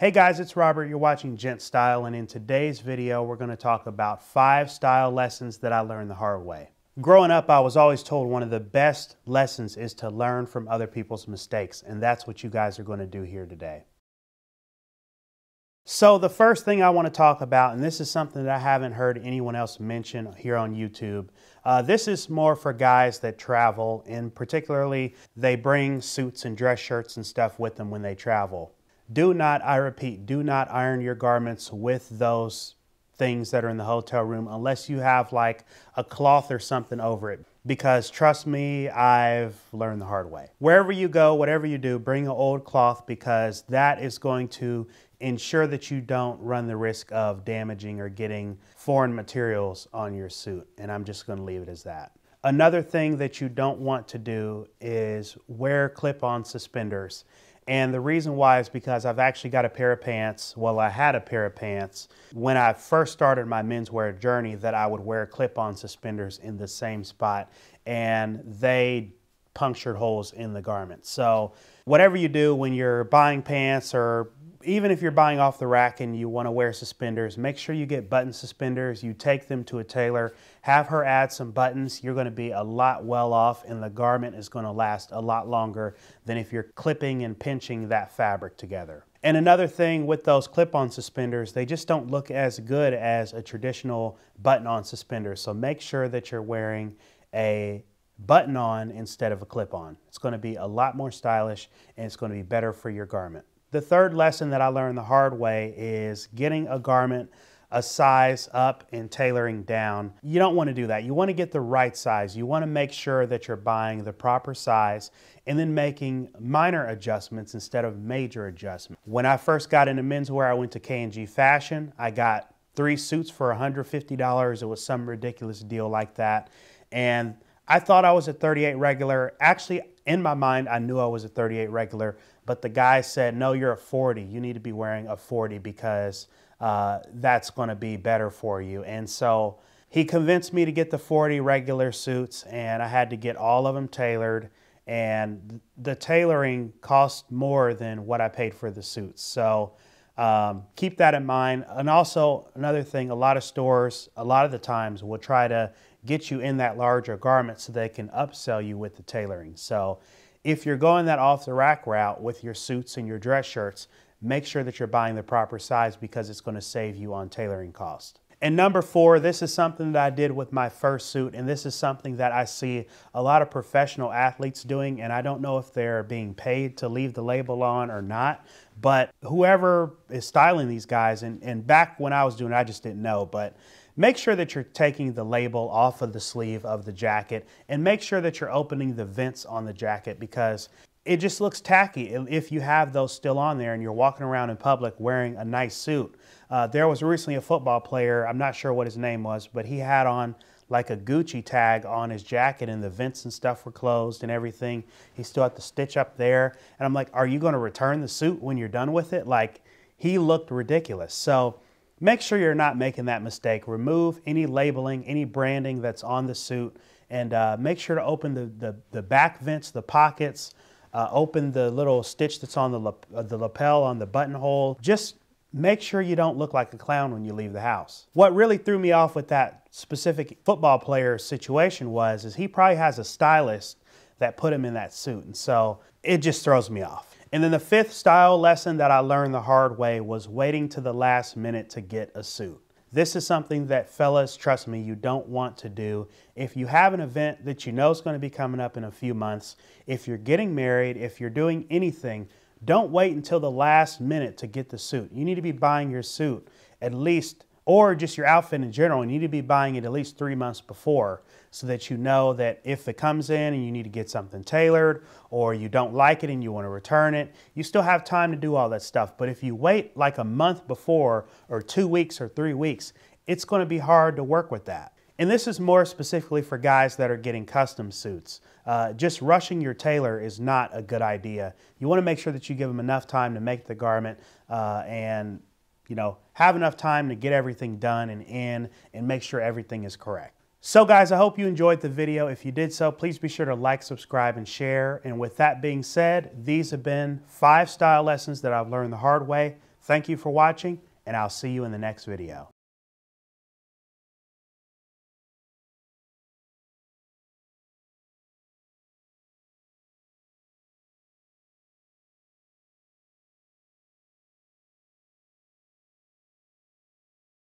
Hey guys, it's Robert. You're watching GentStyle, and in today's video, we're going to talk about 5 style lessons that I learned the hard way. Growing up, I was always told one of the best lessons is to learn from other people's mistakes, and that's what you guys are going to do here today. So the first thing I want to talk about, and this is something that I haven't heard anyone else mention here on YouTube, this is more for guys that travel, and particularly they bring suits and dress shirts and stuff with them when they travel. Do not, I repeat, do not iron your garments with those things that are in the hotel room unless you have like a cloth or something over it. Because trust me, I've learned the hard way. Wherever you go, whatever you do, bring an old cloth because that is going to ensure that you don't run the risk of damaging or getting foreign materials on your suit. And I'm just going to leave it as that. Another thing that you don't want to do is wear clip-on suspenders. And the reason why is because I've actually got a pair of pants. Well, I had a pair of pants when I first started my menswear journey that I would wear clip-on suspenders in the same spot, and they punctured holes in the garment. So whatever you do when you're buying pants, or even if you're buying off the rack and you want to wear suspenders, make sure you get button suspenders. You take them to a tailor, have her add some buttons. You're going to be a lot well off, and the garment is going to last a lot longer than if you're clipping and pinching that fabric together. And another thing with those clip-on suspenders, they just don't look as good as a traditional button-on suspender. So make sure that you're wearing a button-on instead of a clip-on. It's going to be a lot more stylish, and it's going to be better for your garment. The third lesson that I learned the hard way is getting a garment a size up and tailoring down. You don't want to do that. You want to get the right size. You want to make sure that you're buying the proper size and then making minor adjustments instead of major adjustments. When I first got into menswear, I went to K&G Fashion. I got 3 suits for $150. It was some ridiculous deal like that. And I thought I was a 38 regular. Actually, in my mind, I knew I was a 38 regular, but the guy said, no, you're a 40. You need to be wearing a 40 because that's going to be better for you. And so he convinced me to get the 40 regular suits, and I had to get all of them tailored. And the tailoring cost more than what I paid for the suits. So keep that in mind. And also another thing, a lot of stores, a lot of the times will try to get you in that larger garment so they can upsell you with the tailoring. So if you're going that off the rack route with your suits and your dress shirts, make sure that you're buying the proper size because it's going to save you on tailoring cost. And number 4, this is something that I did with my first suit, and this is something that I see a lot of professional athletes doing, and I don't know if they're being paid to leave the label on or not, but whoever is styling these guys, and back when I was doing it, I just didn't know, but make sure that you're taking the label off of the sleeve of the jacket, and make sure that you're opening the vents on the jacket because it just looks tacky if you have those still on there and you're walking around in public wearing a nice suit. There was recently a football player, I'm not sure what his name was, but he had on like a Gucci tag on his jacket and the vents and stuff were closed and everything. He still had the stitch up there. And I'm like, are you going to return the suit when you're done with it? Like, he looked ridiculous. So make sure you're not making that mistake. Remove any labeling, any branding that's on the suit, and make sure to open the back vents, the pockets, open the little stitch that's on the lapel on the buttonhole. Just make sure you don't look like a clown when you leave the house. What really threw me off with that specific football player situation is he probably has a stylist that put him in that suit, and so it just throws me off. And then the 5th style lesson that I learned the hard way was waiting to the last minute to get a suit. This is something that, fellas, trust me, you don't want to do. If you have an event that you know is going to be coming up in a few months, if you're getting married, if you're doing anything, don't wait until the last minute to get the suit. You need to be buying your suit at least, or just your outfit in general, you need to be buying it at least 3 months before so that you know that if it comes in and you need to get something tailored or you don't like it and you want to return it, you still have time to do all that stuff. But if you wait like a month before or 2 weeks or 3 weeks, it's going to be hard to work with that. And this is more specifically for guys that are getting custom suits. Just rushing your tailor is not a good idea. You want to make sure that you give them enough time to make the garment and have enough time to get everything done and in and make sure everything is correct. So guys, I hope you enjoyed the video. If you did so, please be sure to like, subscribe, and share. And with that being said, these have been 5 style lessons that I've learned the hard way. Thank you for watching, and I'll see you in the next video.